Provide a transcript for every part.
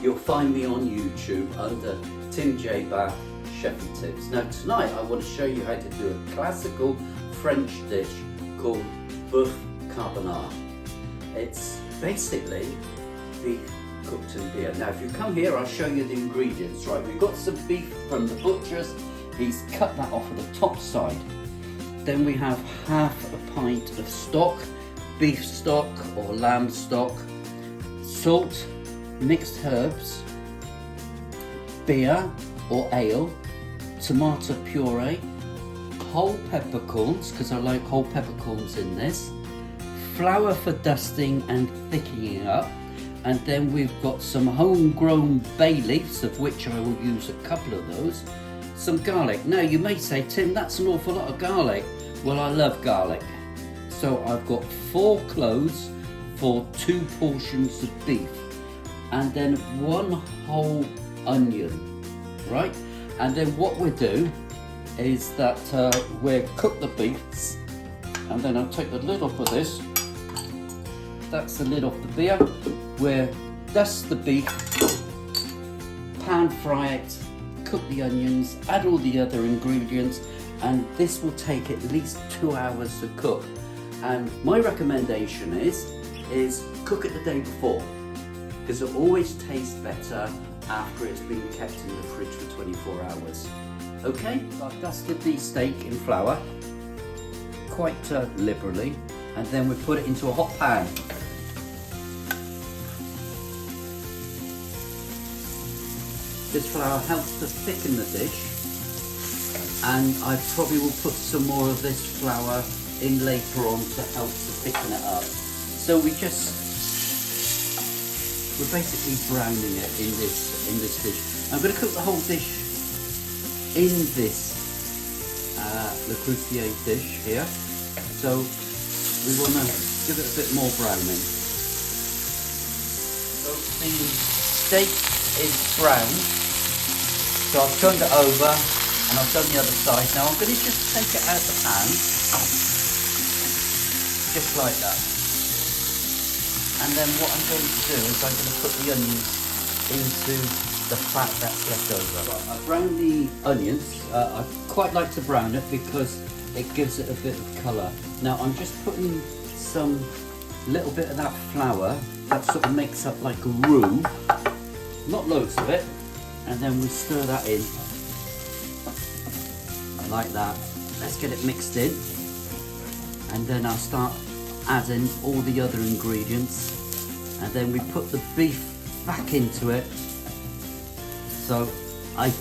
you'll find me on YouTube under Tim J. Bath Chef and Tips. Now tonight I want to show you how to do a classical French dish called bœuf carbonnade. It's basically beef cooked in beer. Now if you come here, I'll show you the ingredients. Right, we've got some beef from the butcher's. He's cut that off of the top side. Then we have half a pint of stock, beef stock or lamb stock, salt, mixed herbs, beer or ale, tomato puree, whole peppercorns, because I like whole peppercorns in this, flour for dusting and thickening up, and then we've got some homegrown bay leaves, of which I will use a couple of those, some garlic. Now you may say, Tim, that's an awful lot of garlic. Well, I love garlic. So I've got 4 cloves for 2 portions of beef, and then 1 whole onion, right? And then what we'll do is that we'll cook the beefs, and then I'll take the lid off of this. That's the lid off the beer. We'll dust the beef, pan fry it, cook the onions, add all the other ingredients, and this will take at least 2 hours to cook. And my recommendation is cook it the day before, because it always tastes better after it's been kept in the fridge for 24 hours. Okay, so I've dusted the steak in flour quite liberally, and then we put it into a hot pan. This flour helps to thicken the dish, and I probably will put some more of this flour in later on to help to thicken it up. So we're basically browning it in this dish. I'm going to cook the whole dish in this Le Creuset dish here. So we want to give it a bit more browning. So the steak is browned. So I've turned it over and I've done the other side. Now I'm going to just take it out of the pan, just like that. And then what I'm going to do is I'm going to put the onions into the fat that's left over. Right, I've browned the onions. I quite like to brown it because it gives it a bit of colour. Now I'm just putting some little bit of that flour that sort of makes up like a roux, not loads of it, and then we stir that in like that. Let's get it mixed in, and then I'll start adding all the other ingredients, and then we put the beef back into it. So I'm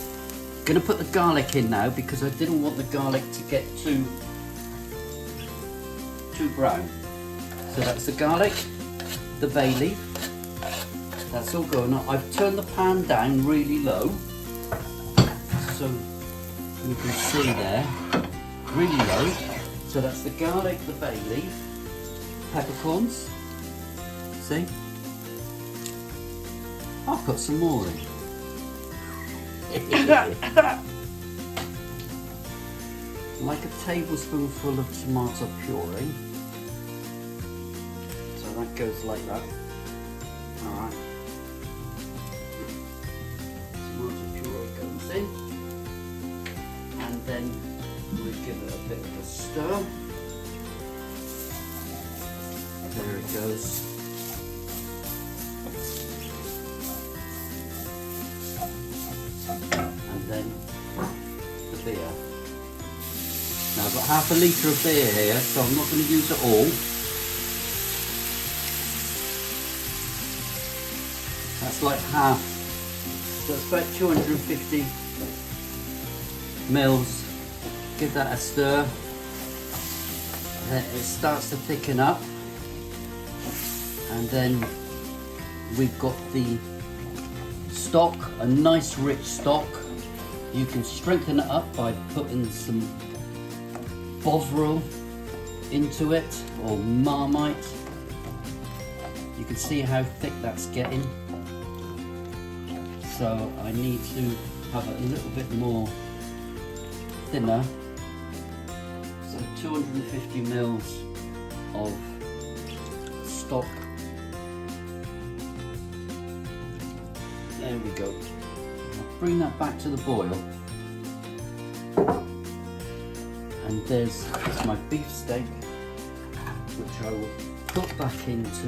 going to put the garlic in now because I didn't want the garlic to get too brown. So that's the garlic, the bay leaf, that's all going on. I've turned the pan down really low, so you can see there, really low. So that's the garlic, the bay leaf, peppercorns, see? I've got some more in. Like a tablespoonful of tomato puree. So that goes like that. Alright. Tomato puree goes in. And then we give it a bit of a stir. There it goes. And then the beer. Now I've got half a litre of beer here, so I'm not going to use it all. That's like half. So it's about 250 mils. Give that a stir. And then it starts to thicken up. And then we've got the stock, a nice rich stock. You can strengthen it up by putting some Bovril into it, or Marmite. You can see how thick that's getting. So I need to have it a little bit more thinner. So 250 mils of stock. There we go. I'll bring that back to the boil. And there's my beef steak, which I will put back into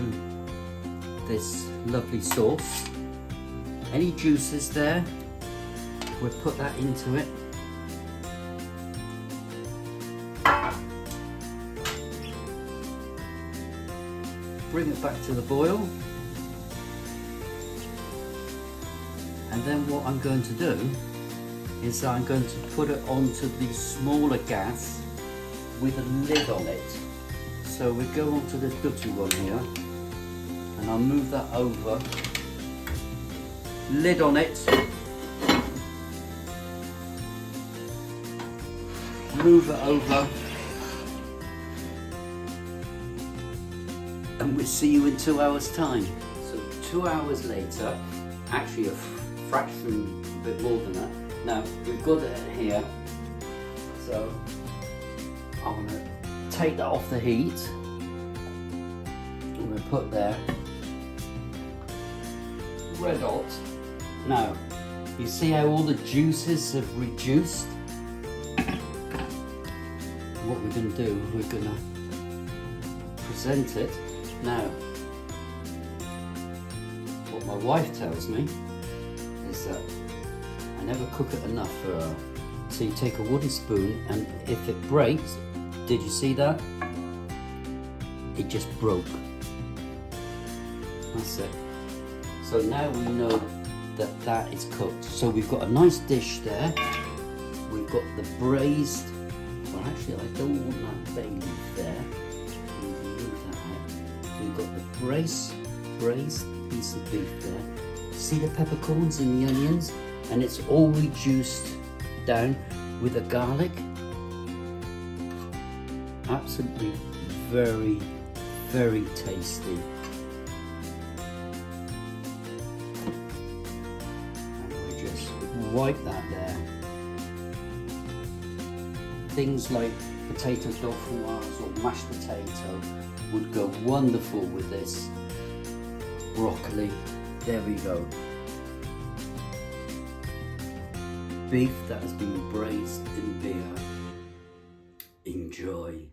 this lovely sauce. Any juices there, we'll put that into it. Bring it back to the boil. And then what I'm going to do is I'm going to put it onto the smaller gas with a lid on it. So we go onto the dirty one here, and I'll move that over. Lid on it. Move it over. And we'll see you in 2 hours time. So 2 hours later, actually a fraction, a bit more than that. Now we've got it here, so I'm going to take that off the heat. I'm going to put there red hot. Now you see how all the juices have reduced? What we're going to do, we're going to present it. Now, what my wife tells me is that I never cook it enough for her. So you take a wooden spoon, and if it breaks, did you see that? It just broke. That's it. So now we know that that is cooked. So we've got a nice dish there. We've got the braised, well actually I don't want that bay leaf there. We've got the braised piece of beef there. See the peppercorns and the onions? And it's all reduced down with the garlic. Absolutely very, very tasty. And we just wipe that there. Things like potato dauphinoise or mashed potato would go wonderful with this. Broccoli, there we go. Beef that has been braised in beer. Enjoy.